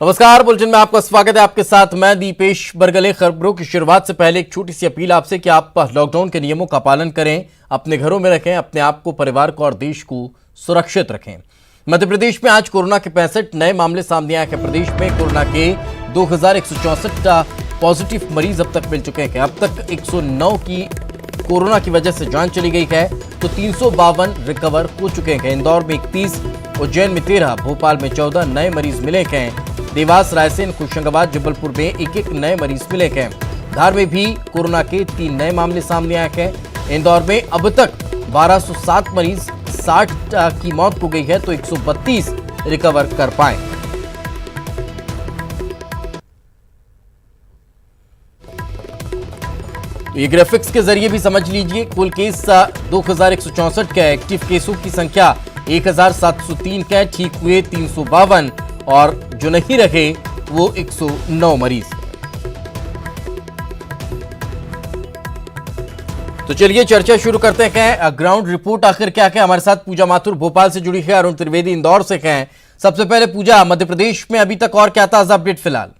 नमस्कार, बुलेटिन में आपका स्वागत है। आपके साथ मैं दीपेश बरगले। खबरों की शुरुआत से पहले एक छोटी सी अपील आपसे कि आप लॉकडाउन के नियमों का पालन करें, अपने घरों में रखें, अपने आप को, परिवार को और देश को सुरक्षित रखें। मध्य प्रदेश में आज कोरोना के 65 नए मामले सामने आए हैं। प्रदेश में कोरोना के 2164 पॉजिटिव मरीज अब तक मिल चुके हैं। अब तक 109 की कोरोना की वजह से जान चली गई है, तो 352 रिकवर हो चुके हैं। इंदौर में 31, उज्जैन में 13, भोपाल में 14 नए मरीज मिले हैं। देवास, रायसेन, होशंगाबाद, जबलपुर में एक नए मरीज मिले हैं। धार में भी कोरोना के 3 नए मामले सामने आए हैं। इंदौर में अब तक 1207 मरीज, 60 की मौत हो गई है, तो 132 रिकवर कर पाए। ये ग्राफिक्स के जरिए भी समझ लीजिए। कुल केस 2164 का, एक्टिव केसों की संख्या 1703 का, ठीक हुए 352 और जो नहीं रहे वो 109 मरीज। तो चलिए चर्चा शुरू करते हैं। ग्राउंड रिपोर्ट आखिर क्या है। हमारे साथ पूजा माथुर भोपाल से जुड़ी है, अरुण त्रिवेदी इंदौर से हैं। सबसे पहले पूजा, मध्य प्रदेश में अभी तक और क्या ताजा अपडेट फिलहाल?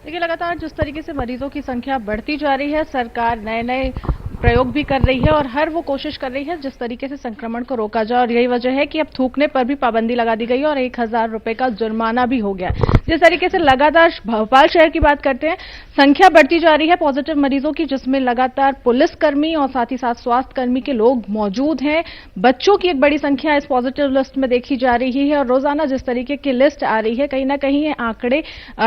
देखिए, लगातार जिस तरीके से मरीजों की संख्या बढ़ती जा रही है, सरकार नए नए प्रयोग भी कर रही है और हर वो कोशिश कर रही है जिस तरीके से संक्रमण को रोका जाए। और यही वजह है कि अब थूकने पर भी पाबंदी लगा दी गई है और 1000 रुपए का जुर्माना भी हो गया। जिस तरीके से लगातार भोपाल शहर की बात करते हैं, संख्या बढ़ती जा रही है पॉजिटिव मरीजों की, जिसमें लगातार पुलिसकर्मी और साथ ही साथ स्वास्थ्य कर्मी के लोग मौजूद हैं। बच्चों की एक बड़ी संख्या इस पॉजिटिव लिस्ट में देखी जा रही है और रोजाना जिस तरीके की लिस्ट आ रही है, कहीं ना कहीं ये आंकड़े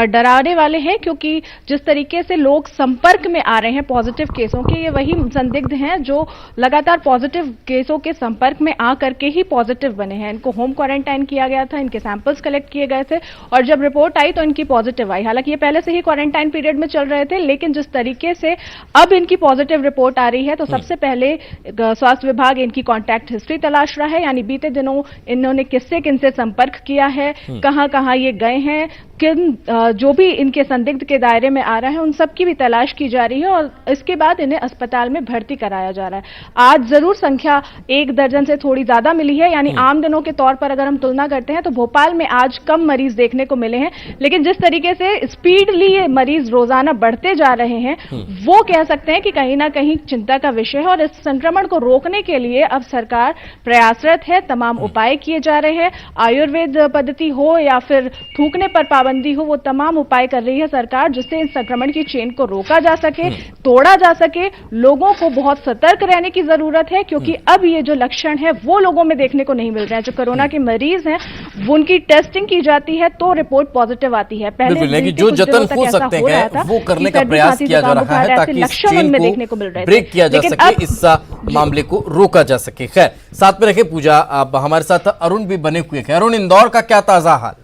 डराने वाले हैं, क्योंकि जिस तरीके से लोग संपर्क में आ रहे हैं पॉजिटिव केसों के, ये वही संदिग्ध हैं जो लगातार पॉजिटिव केसों के संपर्क में आकर के ही पॉजिटिव बने हैं। इनको होम क्वारंटाइन किया गया था, इनके सैंपल्स कलेक्ट किए गए थे और जब रिपोर्ट आई तो इनकी पॉजिटिव आई। हालांकि ये पहले से ही क्वारंटाइन पीरियड में चल रहे थे, लेकिन जिस तरीके से अब इनकी पॉजिटिव रिपोर्ट आ रही है, तो सबसे पहले स्वास्थ्य विभाग इनकी कॉन्टैक्ट हिस्ट्री तलाश रहा है, यानी बीते दिनों इन्होंने किससे किनसे संपर्क किया है, कहां कहां ये गए हैं, किन जो भी इनके संदिग्ध के दायरे में आ रहा है, उन सब की भी तलाश की जा रही है और इसके बाद इन्हें अस्पताल में भर्ती कराया जा रहा है। आज जरूर संख्या 1 दर्जन से थोड़ी ज्यादा मिली है, यानी आम दिनों के तौर पर अगर हम तुलना करते हैं तो भोपाल में आज कम मरीज देखने को मिले हैं, लेकिन जिस तरीके से स्पीडली ये मरीज रोजाना बढ़ते जा रहे हैं, वो कह सकते हैं कि कहीं ना कहीं चिंता का विषय है। और इस संक्रमण को रोकने के लिए अब सरकार प्रयासरत है, तमाम उपाय किए जा रहे हैं। आयुर्वेद पद्धति हो या फिर थूकने पर पाबंदी हो, वो तमाम उपाय कर रही है सरकार, जिससे इस संक्रमण की चेन को रोका जा सके, तोड़ा जा सके। लोगों को बहुत सतर्क रहने की जरूरत है, क्योंकि अब ये जो लक्षण है वो लोगों में देखने को नहीं मिल रहे हैं। जो कोरोना के मरीज हैं वो उनकी टेस्टिंग की जाती है तो रिपोर्ट पॉजिटिव आती है। पहले जो जतन हो सकते हैं वो करने का प्रयास किया जा रहा है ताकि इस चेन को ब्रेक किया जा सके, इस मामले को रोका जा सके। खैर, साथ में रखे पूजा, अब हमारे साथ अरुण भी बने हुए हैं। अरुण, इंदौर का क्या ताजा हाल?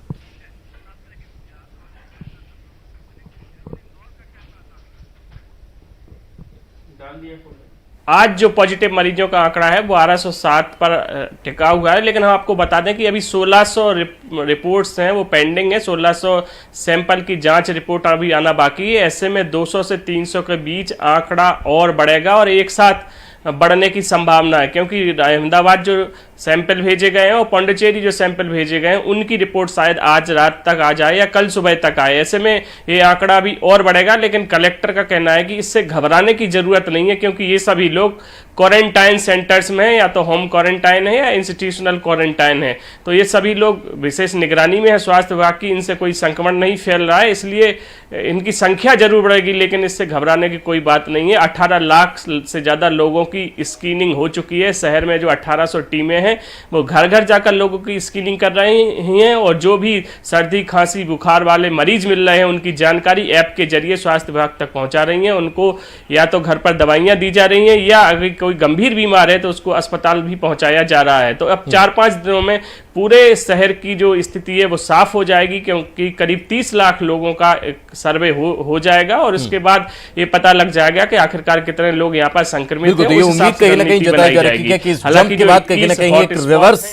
आज जो पॉजिटिव मरीजों का आंकड़ा है वो 1207 पर टिका हुआ है, लेकिन हम आपको बता दें कि अभी 1600 रिपोर्ट्स हैं वो पेंडिंग है। 1600 सैंपल की जांच रिपोर्ट अभी आना बाकी है। ऐसे में 200 से 300 के बीच आंकड़ा और बढ़ेगा और एक साथ बढ़ने की संभावना है, क्योंकि अहमदाबाद जो सैंपल भेजे गए हैं और पौंडीचेरी जो सैंपल भेजे गए हैं उनकी रिपोर्ट शायद आज रात तक आ जाए या कल सुबह तक आए। ऐसे में ये आंकड़ा भी और बढ़ेगा, लेकिन कलेक्टर का कहना है कि इससे घबराने की जरूरत नहीं है, क्योंकि ये सभी लोग क्वारंटाइन सेंटर्स में है, या तो होम क्वारंटाइन है या इंस्टीट्यूशनल क्वारंटाइन है, तो ये सभी लोग विशेष निगरानी में है स्वास्थ्य विभाग की। इनसे कोई संक्रमण नहीं फैल रहा है, इसलिए इनकी संख्या जरूर बढ़ेगी, लेकिन इससे घबराने की कोई बात नहीं है। 18 लाख से ज्यादा लोगों की स्क्रीनिंग हो चुकी है। शहर में जो 1800 टीमें हैं वो घर घर जाकर लोगों की स्क्रीनिंग कर रही हैं और जो भी सर्दी खांसी बुखार वाले मरीज मिल रहे हैं उनकी जानकारी ऐप के जरिए स्वास्थ्य विभाग तक पहुंचा रही हैं। उनको या तो घर पर दवाइयां दी जा रही हैं या अगर कोई गंभीर बीमार है तो उसको अस्पताल भी पहुंचाया जा रहा है। तो अब 4-5 दिनों में पूरे शहर की जो स्थिति है वो साफ हो जाएगी, क्योंकि करीब 30 लाख लोगों का सर्वे हो जाएगा और उसके बाद ये पता लग जाएगा कि आखिरकार कितने लोग यहाँ पर संक्रमित हैं। उम्मीद कहीं ना कहीं जताई जा रही है कि इस जंग के बाद कहीं ना कहीं एक रिवर्स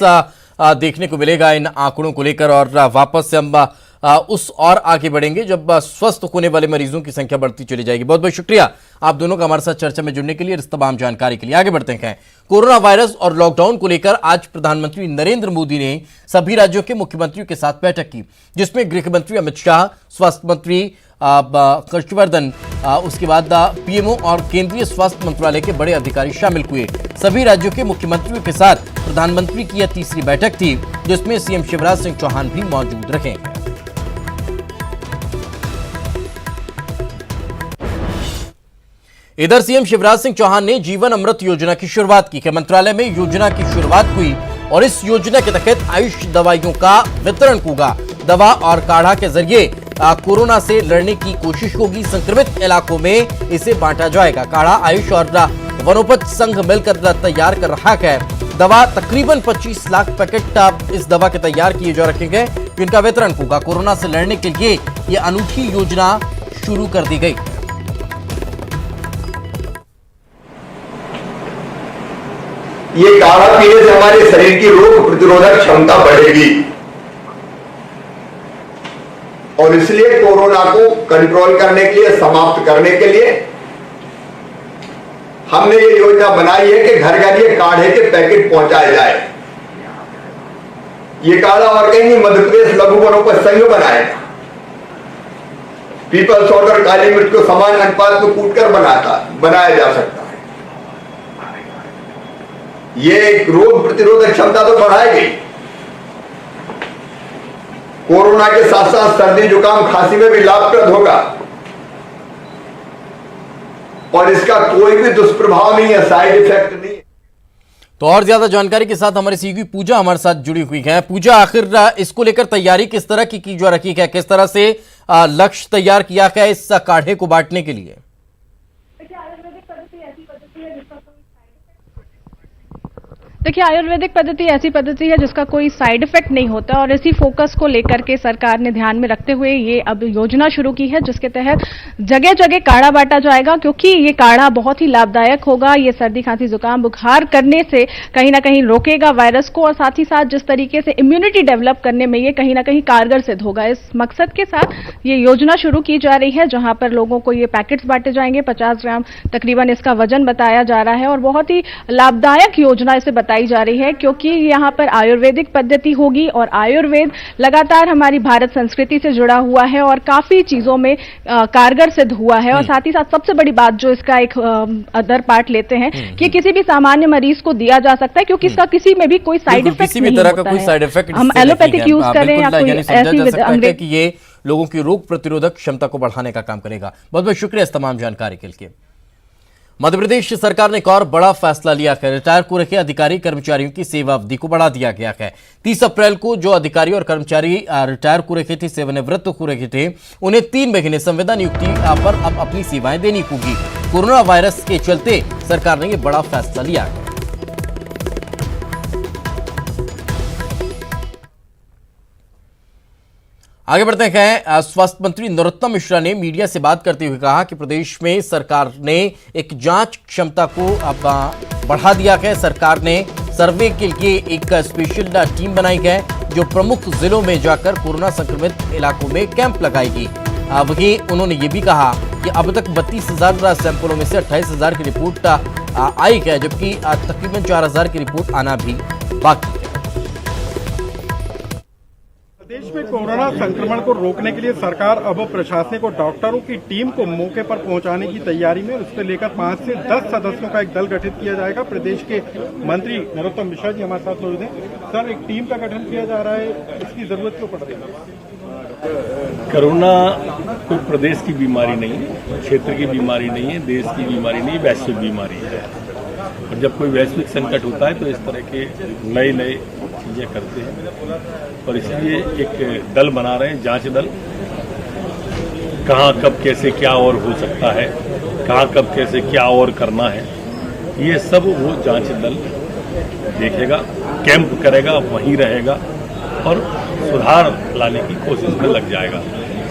देखने को मिलेगा इन आंकड़ों को लेकर। और वापस से हम उस और आगे बढ़ेंगे जब स्वस्थ होने वाले मरीजों की संख्या बढ़ती चली जाएगी। बहुत बहुत शुक्रिया आप दोनों का हमारे साथ चर्चा में जुड़ने के लिए, इस तमाम जानकारी के लिए। आगे बढ़ते हैं। कोरोना वायरस और लॉकडाउन को लेकर आज प्रधानमंत्री नरेंद्र मोदी ने सभी राज्यों के मुख्यमंत्रियों के साथ बैठक की, जिसमें गृह मंत्री अमित शाह, स्वास्थ्य मंत्री हर्षवर्धन, उसके बाद पीएमओ और केंद्रीय स्वास्थ्य मंत्रालय के बड़े अधिकारी शामिल हुए। सभी राज्यों के मुख्यमंत्रियों के साथ प्रधानमंत्री की यह तीसरी बैठक थी, जिसमें सीएम शिवराज सिंह चौहान भी मौजूद रहे। इधर सीएम शिवराज सिंह चौहान ने जीवन अमृत योजना की शुरुआत की। मंत्रालय में योजना की शुरुआत हुई और इस योजना के तहत आयुष दवाइयों का वितरण होगा। दवा और काढ़ा के जरिए कोरोना से लड़ने की कोशिश होगी। संक्रमित इलाकों में इसे बांटा जाएगा। काढ़ा आयुष और वनोपज संघ मिलकर तैयार कर रहा है। दवा तकरीबन 25 लाख पैकेट इस दवा के तैयार किए जा रखेंगे, जिनका वितरण होगा। कोरोना से लड़ने के लिए ये अनूठी योजना शुरू कर दी गई। ये काढ़ा पीने से हमारे शरीर की रोग प्रतिरोधक क्षमता बढ़ेगी और इसलिए कोरोना को कंट्रोल करने के लिए, समाप्त करने के लिए हमने ये योजना बनाई है कि घर घर ये काढ़े के पैकेट पहुंचाए जाए। ये काढ़ा और कहीं नहीं, मध्य प्रदेश लघु वनोपज संघ बनाएगा। पीपल्स और काली मिर्च को समान अनुपात में कूटकर बनाया जा सकता है। ये रोग प्रतिरोधक क्षमता तो बढ़ाएगी, कोरोना के साथ साथ सर्दी जुकाम खांसी में भी लाभप्रद होगा और इसका कोई भी दुष्प्रभाव नहीं है, साइड इफेक्ट नहीं है। तो और ज्यादा जानकारी के साथ हमारी सीगी पूजा हमारे साथ जुड़ी हुई है। पूजा, आखिर इसको लेकर तैयारी किस तरह की जा रखी है? किस तरह से लक्ष्य तैयार किया गया इस काढ़े को बांटने के लिए? देखिए, आयुर्वेदिक पद्धति ऐसी पद्धति है जिसका कोई साइड इफेक्ट नहीं होता और इसी फोकस को लेकर के सरकार ने ध्यान में रखते हुए ये अब योजना शुरू की है, जिसके तहत जगह जगह काढ़ा बांटा जाएगा। क्योंकि ये काढ़ा बहुत ही लाभदायक होगा। ये सर्दी खांसी जुकाम बुखार करने से कहीं ना कहीं रोकेगा वायरस को और साथ ही साथ जिस तरीके से इम्यूनिटी डेवलप करने में ये कहीं ना कहीं कारगर सिद्ध होगा। इस मकसद के साथ ये योजना शुरू की जा रही है, जहां पर लोगों को ये पैकेट्स बांटे जाएंगे। 50 ग्राम तकरीबन इसका वजन बताया जा रहा है और बहुत ही लाभदायक योजना इसे बताई जा रही है, क्योंकि यहां पर आयुर्वेदिक पद्धति होगी और आयुर्वेद लगातार हमारी भारत संस्कृति से जुड़ा हुआ है और काफी चीजों में कारगर सिद्ध हुआ है। और साथ ही साथ सबसे बड़ी बात जो इसका एक अदर पार्ट लेते हैं कि किसी भी सामान्य मरीज को दिया जा सकता है, क्योंकि इसका किसी में भी कोई साइड इफेक्ट नहीं होता है। साइड इफेक्ट हम एलोपैथिक यूज करें या कोई ऐसी कि ये लोगों की रोग प्रतिरोधक क्षमता को बढ़ाने का काम करेगा। बहुत बहुत शुक्रिया इस तमाम जानकारी के लिए। मध्य प्रदेश सरकार ने एक और बड़ा फैसला लिया है। रिटायर हो रखे अधिकारी कर्मचारियों की सेवा अवधि को बढ़ा दिया गया है। 30 अप्रैल को जो अधिकारी और कर्मचारी रिटायर हो रखे थे, सेवानिवृत्त हो रखे थे, उन्हें 3 महीने संविदा नियुक्ति पर अब अपनी सेवाएं देनी होगी। कोरोना वायरस के चलते सरकार ने यह बड़ा फैसला लिया है। आगे बढ़ते हैं। स्वास्थ्य मंत्री नरोत्तम मिश्रा ने मीडिया से बात करते हुए कहा कि प्रदेश में सरकार ने एक जांच क्षमता को अब बढ़ा दिया है। सरकार ने सर्वे के लिए एक स्पेशल टीम बनाई है, जो प्रमुख जिलों में जाकर कोरोना संक्रमित इलाकों में कैंप लगाएगी। वहीं उन्होंने ये भी कहा कि अब तक 32,000 सैंपलों में से 28,000 की रिपोर्ट आई है, जबकि तकरीबन 4,000 की रिपोर्ट आना भी बाकी है। देश में कोरोना संक्रमण को रोकने के लिए सरकार अब प्रशासनिक और डॉक्टरों की टीम को मौके पर पहुंचाने की तैयारी में। उसको लेकर 5 से 10 सदस्यों का एक दल गठित किया जाएगा। प्रदेश के मंत्री नरोत्तम मिश्रा जी हमारे साथ मौजूद हैं। सर, एक टीम का गठन किया जा रहा है, इसकी जरूरत क्यों पड़ रही है? कोरोना कोई प्रदेश की बीमारी नहीं है, क्षेत्र की बीमारी नहीं है, देश की बीमारी नहीं, वैश्विक बीमारी है। और जब कोई वैश्विक संकट होता है तो इस तरह के नए चीजें करते हैं और इसलिए एक दल बना रहे हैं, जांच दल। कहाँ कब कैसे क्या और हो सकता है, कहाँ कब कैसे क्या और करना है, ये सब वो जांच दल देखेगा, कैंप करेगा, वहीं रहेगा और सुधार लाने की कोशिश में लग जाएगा।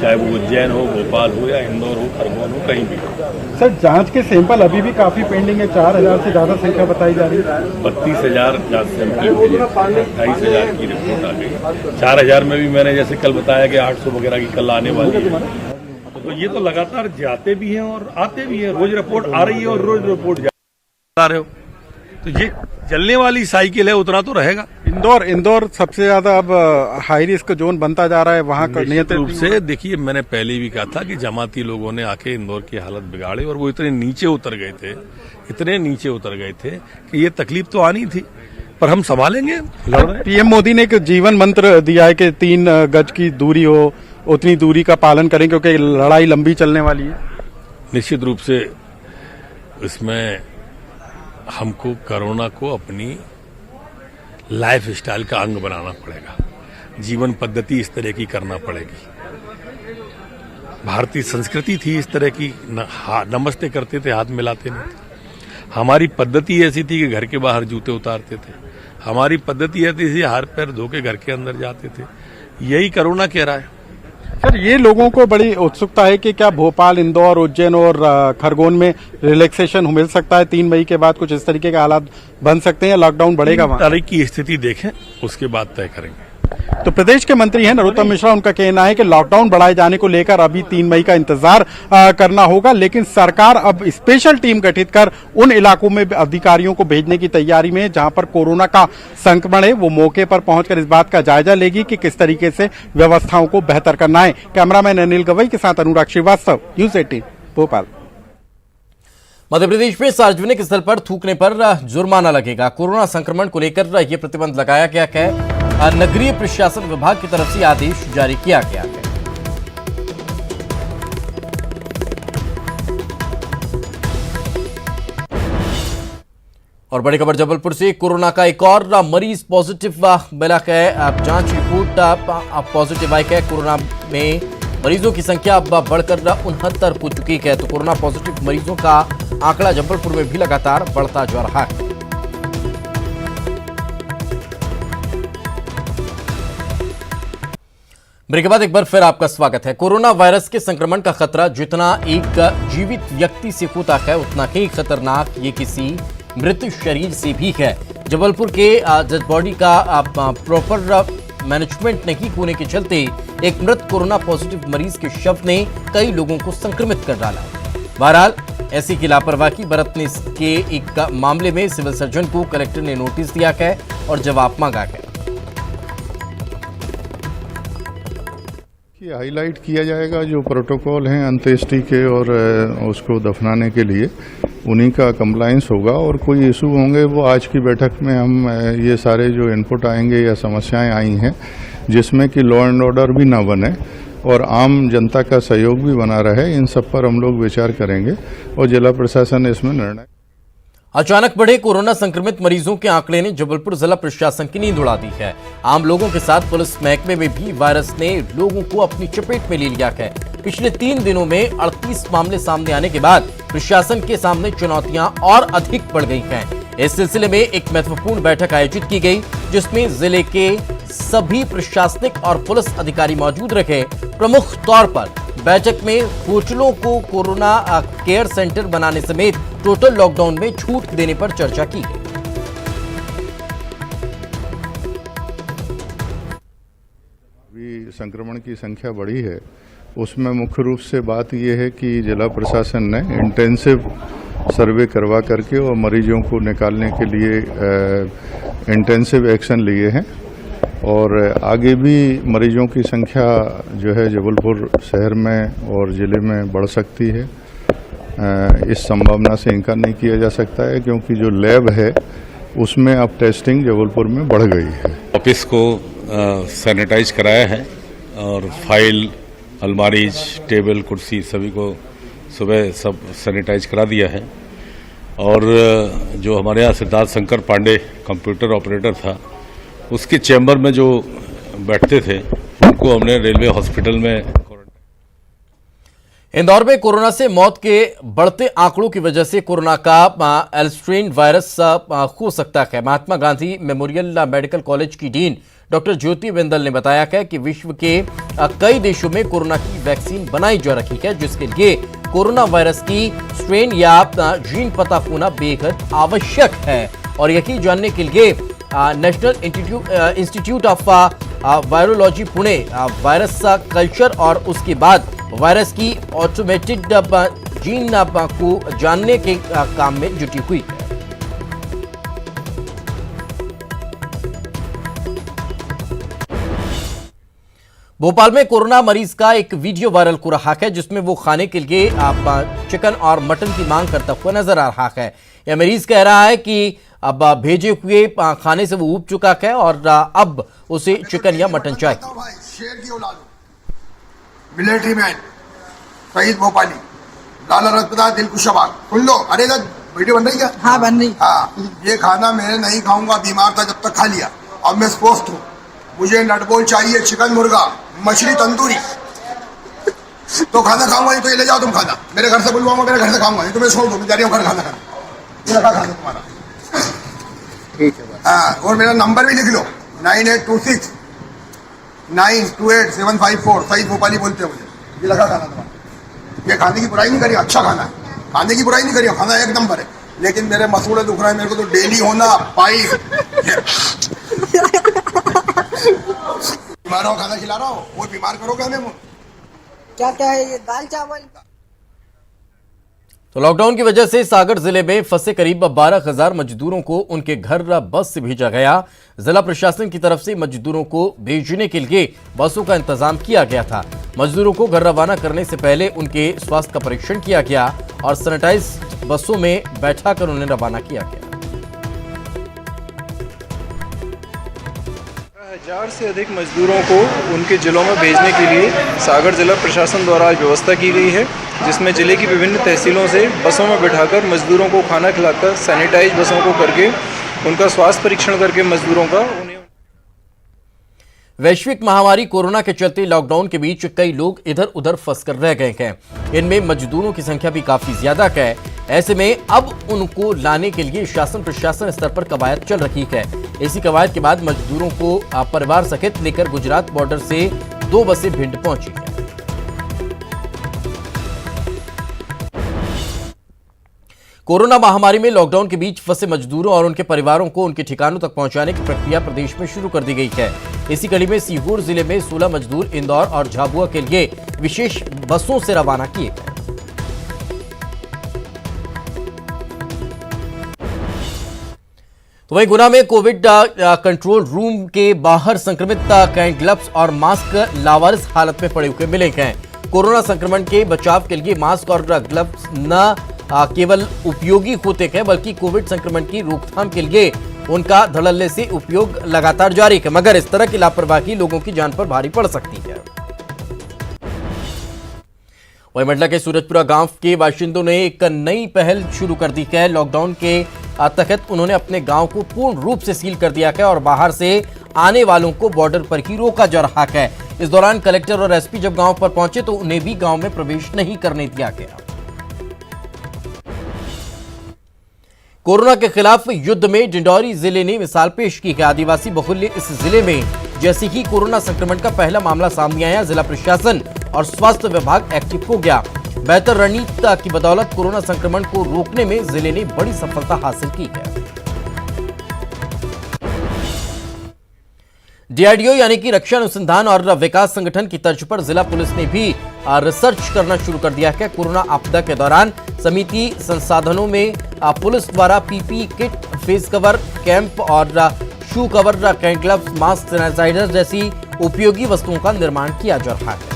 चाहे वो उज्जैन हो, भोपाल हो या इंदौर हो, खरगोन हो, कहीं भी हो। सर जांच के सैंपल अभी भी काफी पेंडिंग है, 4000 से ज्यादा संख्या बताई जा रही है। 32,000 जांच सैंपल हुए, 28,000 की रिपोर्ट आ गई। 4,000 में भी मैंने जैसे कल बताया कि 800 वगैरह की कल आने वाली है। तो ये तो लगातार जाते भी हैं और आते भी हैं, रोज रिपोर्ट आ रही है और रोज रिपोर्ट जा रहे हो, तो ये चलने वाली साइकिल है, उतना तो रहेगा। इंदौर सबसे ज्यादा अब हाई रिस्क जोन बनता जा रहा है, वहां निश्चित रूप से देखिए, मैंने पहले भी कहा था कि जमाती लोगों ने आके इंदौर की हालत बिगाड़ी और वो इतने नीचे उतर गए थे कि ये तकलीफ तो आनी थी, पर हम संभालेंगे। पीएम मोदी ने एक जीवन मंत्र दिया है कि 3 गज की दूरी हो, उतनी दूरी का पालन करें क्योंकि लड़ाई लंबी चलने वाली है। निश्चित रूप से इसमें हमको कोरोना को अपनी लाइफ स्टाइल का अंग बनाना पड़ेगा, जीवन पद्धति इस तरह की करना पड़ेगी। भारतीय संस्कृति थी इस तरह की, नमस्ते करते थे, हाथ मिलाते नहीं थे। हमारी पद्धति ऐसी थी कि घर के बाहर जूते उतारते थे, हमारी पद्धति ऐसी थी हाथ पैर धो के घर के अंदर जाते थे। यही कोरोना कह रहा है। सर ये लोगों को बड़ी उत्सुकता है कि क्या भोपाल, इंदौर, उज्जैन और खरगोन में रिलैक्सेशन मिल सकता है 3 मई के बाद, कुछ इस तरीके के हालात बन सकते हैं या लॉकडाउन बढ़ेगा वहां? तारीख की स्थिति देखें, उसके बाद तय करेंगे। तो प्रदेश के मंत्री हैं नरोत्तम मिश्रा, उनका कहना है कि लॉकडाउन बढ़ाए जाने को लेकर अभी 3 मई का इंतजार करना होगा, लेकिन सरकार अब स्पेशल टीम गठित कर उन इलाकों में अधिकारियों को भेजने की तैयारी में है जहां पर कोरोना का संक्रमण है। वो मौके पर पहुंचकर इस बात का जायजा लेगी कि किस तरीके से व्यवस्थाओं को बेहतर करना है। कैमरामैन अनिल गवई के साथ अनुराग श्रीवास्तव, न्यूज 18 भोपाल। मध्य प्रदेश में सार्वजनिक स्थल पर थूकने पर जुर्माना लगेगा। कोरोना संक्रमण को लेकर यह प्रतिबंध लगाया गया है। नगरीय प्रशासन विभाग की तरफ से आदेश जारी किया गया है। और बड़ी खबर जबलपुर से, कोरोना का एक और मरीज पॉजिटिव मिला है। जांच रिपोर्ट पॉजिटिव आई है। कोरोना में मरीजों की संख्या अब बढ़कर 69 हो चुकी है। तो कोरोना पॉजिटिव मरीजों का आंकड़ा जबलपुर में भी लगातार बढ़ता जा रहा है। ब्रेक के बाद एक बार फिर आपका स्वागत है। कोरोना वायरस के संक्रमण का खतरा जितना एक जीवित व्यक्ति से होता है, उतना ही खतरनाक ये किसी मृत शरीर से भी है। जबलपुर के डेड बॉडी का प्रॉपर मैनेजमेंट नहीं होने के चलते एक मृत कोरोना पॉजिटिव मरीज के शव ने कई लोगों को संक्रमित कर डाला। बहरहाल ऐसी की लापरवाही बरतने के एक मामले में सिविल सर्जन को कलेक्टर ने नोटिस दिया है और जवाब मांगा है। हाईलाइट किया जाएगा जो प्रोटोकॉल हैं अंत्येष्टि के और उसको दफनाने के लिए, उन्हीं का कंप्लायंस होगा। और कोई इशू होंगे वो आज की बैठक में हम ये सारे जो इनपुट आएंगे या समस्याएं आई हैं जिसमें कि लॉ एंड ऑर्डर भी ना बने और आम जनता का सहयोग भी बना रहे, इन सब पर हम लोग विचार करेंगे और जिला प्रशासन इसमें निर्णय। अचानक बढ़े कोरोना संक्रमित मरीजों के आंकड़े ने जबलपुर जिला प्रशासन की नींद उड़ा दी है। आम लोगों के साथ पुलिस महकमे में भी वायरस ने लोगों को अपनी चपेट में ले लिया है। पिछले 3 दिनों में 38 मामले सामने आने के बाद प्रशासन के सामने चुनौतियां और अधिक बढ़ गई हैं। इस सिलसिले में एक महत्वपूर्ण बैठक आयोजित की गई जिसमें जिले के सभी प्रशासनिक और पुलिस अधिकारी मौजूद रहे। प्रमुख तौर पर बैठक में होटलों को कोरोना केयर सेंटर बनाने समेत टोटल लॉकडाउन में छूट देने पर चर्चा की गई। अभी संक्रमण की संख्या बढ़ी है, उसमें मुख्य रूप से बात यह है कि जिला प्रशासन ने इंटेंसिव सर्वे करवा करके और मरीजों को निकालने के लिए इंटेंसिव एक्शन लिए हैं और आगे भी मरीजों की संख्या जो है जबलपुर शहर में और ज़िले में बढ़ सकती है। इस संभावना से इनकार नहीं किया जा सकता है क्योंकि जो लैब है उसमें अब टेस्टिंग जबलपुर में बढ़ गई है। ऑफिस को सैनिटाइज कराया है और फाइल, अलमारीज, टेबल, कुर्सी सभी को सुबह सब सैनिटाइज करा दिया है। और जो हमारे यहाँ सिद्धार्थ शंकर पांडे कंप्यूटर ऑपरेटर था, उसके चैम्बर में जो बैठते थे उनको हमने रेलवे हॉस्पिटल में। इंदौर में कोरोना से मौत के बढ़ते आंकड़ों की वजह से कोरोना का एल्स्ट्रेन वायरस हो सकता है। Mahatma Gandhi memorial medical college की डीन डॉक्टर ज्योति बिंदल ने बताया है कि विश्व के कई देशों में कोरोना की वैक्सीन बनाई जा रही है, जिसके लिए कोरोना वायरस की स्ट्रेन या जीन पता होना बेहद आवश्यक है। और यही जानने के लिए national institute of virology Pune virus culture और उसके बाद वायरस की ऑटोमेटेड जीन को जानने के काम में जुटी हुई है। भोपाल में कोरोना मरीज का एक वीडियो वायरल हो रहा है, जिसमें वो खाने के लिए चिकन और मटन की मांग करता हुआ नजर आ रहा है। यह मरीज कह रहा है कि अब भेजे हुए खाने से वो ऊब चुका है और अब उसे चिकन या मटन चाहिए। शेर की औलाद मिलिट्री मैन शहीद भोपाली लाला रजपत दिलकुशाबाग सुन लो। अरे वीडियो बन रही क्या? हाँ बन रही। हाँ, ये खाना मैं नहीं खाऊंगा, बीमार था जब तक खा लिया, अब मैं स्वस्थ हूँ। मुझे नटबोल चाहिए, चिकन मुर्गा, मछली तंदूरी, तो खाना खाऊंगा नहीं तो ये ले जाओ तुम खाना। मेरे घर से बुलवाऊंगा, मेरे घर से खाऊंगा नहीं तो मैं छोड़ दूँ, जा रही हूँ घर खाना खाना। ये रखा खाना तुम्हारा, ठीक है। हाँ, और मेरा नंबर भी लिख लो 9826 928 754। शहीद भोपाली बोलते हैं मुझे। ये लगा खाना तुम्हारा। ये खाने की बुराई नहीं करी, अच्छा खाना है, खाने की बुराई नहीं करी, खाना एक नंबर है। लेकिन मेरे मसूड़े दुख रहे हैं, मेरे को तो डेली होना पाइप बीमार हो, खाना खिला रहा हो, वो बीमार करोगे हमें। क्या क्या है ये? दाल चावल। तो लॉकडाउन की वजह से सागर जिले में फंसे करीब 12,000 मजदूरों को उनके घर बस से भेजा गया। जिला प्रशासन की तरफ से मजदूरों को भेजने के लिए बसों का इंतजाम किया गया था। मजदूरों को घर रवाना करने से पहले उनके स्वास्थ्य का परीक्षण किया गया और सैनिटाइज बसों में बैठाकर उन्हें रवाना किया गया। 1000 से अधिक मजदूरों को उनके जिलों में भेजने के लिए सागर जिला प्रशासन द्वारा आज व्यवस्था की गई है, जिसमें जिले की विभिन्न तहसीलों से बसों में बिठाकर मजदूरों को खाना खिलाकर सैनिटाइज बसों को करके उनका स्वास्थ्य परीक्षण करके मजदूरों का उन्हें। वैश्विक महामारी कोरोना के चलते लॉकडाउन के बीच कई लोग इधर उधर फंस कर रह गए हैं। इनमें मजदूरों की संख्या भी काफी ज्यादा है। ऐसे में अब उनको लाने के लिए शासन प्रशासन स्तर पर कवायद चल रही है। इसी कवायद के बाद मजदूरों को परिवार सहित लेकर गुजरात बॉर्डर से 2 बसें भिंड पहुंची हैं। कोरोना महामारी में लॉकडाउन के बीच फंसे मजदूरों और उनके परिवारों को उनके ठिकानों तक पहुंचाने की प्रक्रिया प्रदेश में शुरू कर दी गई है। इसी कड़ी में सीहोर जिले में 16 मजदूर इंदौर और झाबुआ के लिए विशेष बसों से रवाना किए गए। तो वहीं गुना में कोविड कंट्रोल रूम के बाहर संक्रमित कैंट ग्लव्स और मास्क लावारिस हालत में पड़े हुए मिले हैं। कोरोना संक्रमण के बचाव के लिए मास्क और ग्लव्स न केवल उपयोगी होते हैं, बल्कि कोविड संक्रमण की रोकथाम के लिए उनका धड़ल्ले से उपयोग लगातार जारी है। मगर इस तरह की लापरवाही लोगों की जान पर भारी पड़ सकती है। वहीं मंडला के सूरजपुरा गांव के बाशिंदों ने एक नई पहल शुरू कर दी है। लॉकडाउन के तहत उन्होंने अपने गांव को पूर्ण रूप से सील कर दिया है और बाहर से आने वालों को बॉर्डर पर ही रोका जा रहा है। इस दौरान कलेक्टर और एसपी जब गांव पर पहुंचे तो उन्हें भी गांव में प्रवेश नहीं करने दिया गया। कोरोना के खिलाफ युद्ध में डिंडौरी जिले ने मिसाल पेश की है। आदिवासी बहुल्य इस जिले में जैसे ही कोरोना संक्रमण का पहला मामला सामने आया, जिला प्रशासन और स्वास्थ्य विभाग एक्टिव हो गया। बेहतर रणनीति की बदौलत कोरोना संक्रमण को रोकने में जिले ने बड़ी सफलता हासिल की है। डीआरडीओ यानी कि रक्षा अनुसंधान और विकास संगठन की तर्ज पर जिला पुलिस ने भी रिसर्च करना शुरू कर दिया है। कोरोना आपदा के दौरान समिति संसाधनों में पुलिस द्वारा PP kit, face cover, cap और शू कवर, कैंट ग्लव्स, मास्क, सैनिटाइजर जैसी उपयोगी वस्तुओं का निर्माण किया जा रहा है।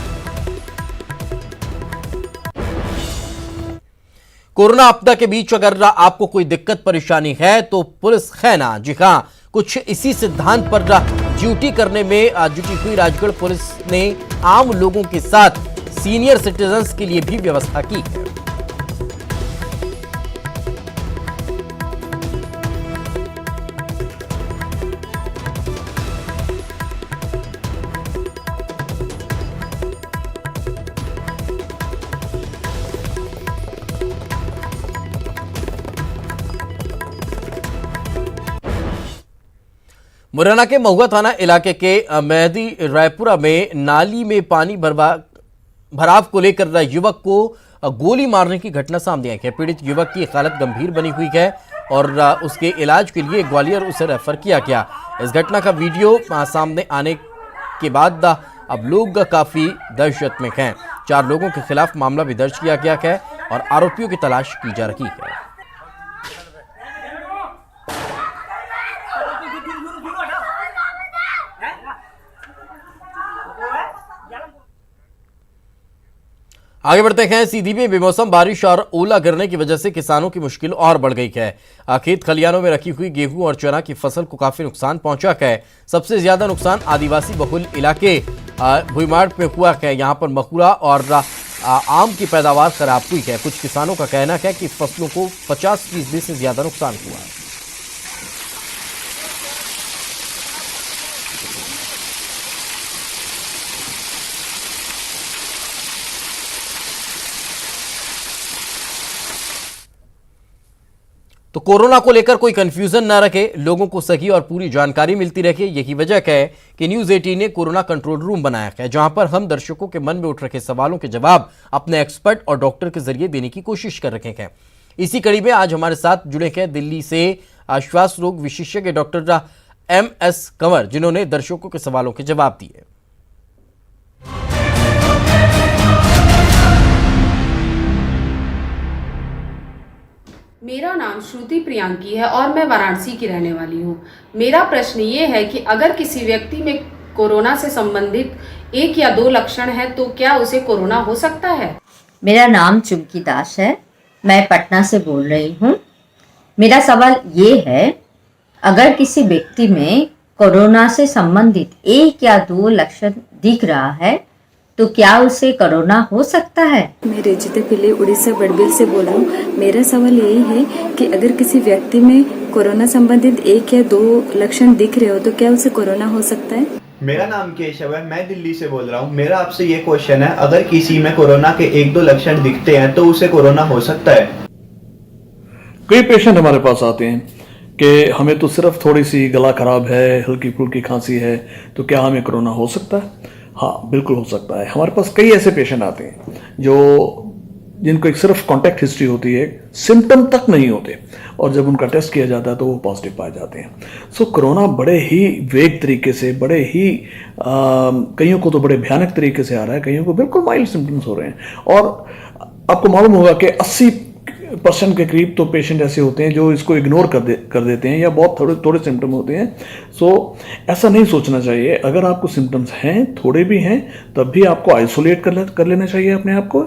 कोरोना आपदा के बीच अगर आपको कोई दिक्कत परेशानी है तो पुलिस है ना। जी हां, कुछ इसी सिद्धांत पर ड्यूटी करने में जुटी हुई राजगढ़ पुलिस ने आम लोगों के साथ सीनियर सिटीजन्स के लिए भी व्यवस्था की है। मुरैना के महुआ थाना इलाके के मेहदी रायपुरा में नाली में पानी भराव को लेकर युवक को गोली मारने की घटना सामने आई है। पीड़ित युवक की हालत गंभीर बनी हुई है और उसके इलाज के लिए ग्वालियर उसे रेफर किया गया। इस घटना का वीडियो सामने आने के बाद अब लोग काफी दहशत में हैं। 4 लोगों के खिलाफ मामला भी दर्ज किया गया है और आरोपियों की तलाश की जा रही है। आगे बढ़ते हैं। सीधी में बेमौसम बारिश और ओला गिरने की वजह से किसानों की मुश्किल और बढ़ गई है। खेत खलियानों में रखी हुई गेहूं और चना की फसल को काफी नुकसान पहुंचा है। सबसे ज्यादा नुकसान आदिवासी बहुल इलाके भुईमाड़ में हुआ है। यहां पर महुआ और आम की पैदावार खराब हुई है। कुछ किसानों का कहना है कि फसलों को 50% से ज्यादा नुकसान हुआ है। तो कोरोना को लेकर कोई कंफ्यूजन ना रखे, लोगों को सही और पूरी जानकारी मिलती रहे। यही वजह है कि न्यूज़ 18 ने कोरोना कंट्रोल रूम बनाया है, जहां पर हम दर्शकों के मन में उठ रखे सवालों के जवाब अपने एक्सपर्ट और डॉक्टर के जरिए देने की कोशिश कर रहे हैं। इसी कड़ी में आज हमारे साथ जुड़े हैं दिल्ली से श्वास रोग विशेषज्ञ डॉक्टर MS कंवर, जिन्होंने दर्शकों के सवालों के जवाब दिए। मेरा नाम श्रुति प्रियांकी है और मैं वाराणसी की रहने वाली हूँ। मेरा प्रश्न ये है कि अगर किसी व्यक्ति में कोरोना से संबंधित 1 या 2 लक्षण है तो क्या उसे कोरोना हो सकता है? मेरा नाम चुमकी दास है, मैं पटना से बोल रही हूँ। मेरा सवाल ये है, अगर किसी व्यक्ति में कोरोना से संबंधित 1 या 2 लक्षण दिख रहा है तो क्या उसे कोरोना हो सकता है? मैं रेजिता पिल्ले उड़ीसा बड़बिल से बोल रहा हूँ। मेरा सवाल यही है कि अगर किसी व्यक्ति में कोरोना संबंधित 1 या 2 लक्षण दिख रहे हो तो क्या उसे कोरोना हो सकता है? मेरा नाम केशव है, मैं दिल्ली से बोल रहा हूँ। मेरा आपसे ये क्वेश्चन है, अगर किसी में कोरोना के 1-2 लक्षण दिखते हैं तो उसे कोरोना हो सकता है? कई पेशेंट हमारे पास आते हैं कि हमें तो सिर्फ थोड़ी सी गला खराब है, हल्की फुल्की खांसी है, तो क्या हमें कोरोना हो सकता है? हाँ, बिल्कुल हो सकता है। हमारे पास कई ऐसे पेशेंट आते हैं जिनको एक सिर्फ कॉन्टैक्ट हिस्ट्री होती है, सिम्टम तक नहीं होते, और जब उनका टेस्ट किया जाता है तो वो पॉजिटिव पाए जाते हैं। सो कोरोना बड़े ही वेग तरीके से, बड़े ही कईयों को तो बड़े भयानक तरीके से आ रहा है, कईयों को बिल्कुल माइल्ड सिम्टम्स हो रहे हैं। और आपको मालूम होगा कि 80% के करीब तो पेशेंट ऐसे होते हैं जो इसको इग्नोर कर देते हैं या बहुत थोड़े सिम्टम होते हैं। सो ऐसा नहीं सोचना चाहिए। अगर आपको सिम्टम्स हैं, थोड़े भी हैं, तब भी आपको आइसोलेट कर लेना चाहिए अपने आप को।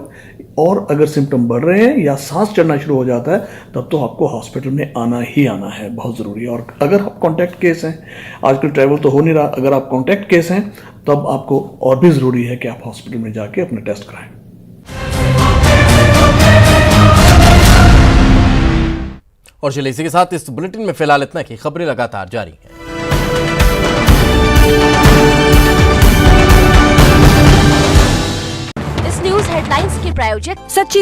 और अगर सिम्टम बढ़ रहे हैं या सांस चढ़ना शुरू हो जाता है तब तो आपको हॉस्पिटल में आना ही आना है, बहुत ज़रूरी है। और अगर आप कॉन्टैक्ट केस हैं, आजकल ट्रैवल तो हो नहीं रहा, अगर आप कॉन्टैक्ट केस हैं तब आपको और भी ज़रूरी है कि आप हॉस्पिटल में जाके अपना टेस्ट कराएं। और चलिए इसी के साथ इस बुलेटिन में फिलहाल इतना कि खबरें लगातार जारी हैं। इस न्यूज हेडलाइंस के प्रायोजक सच्ची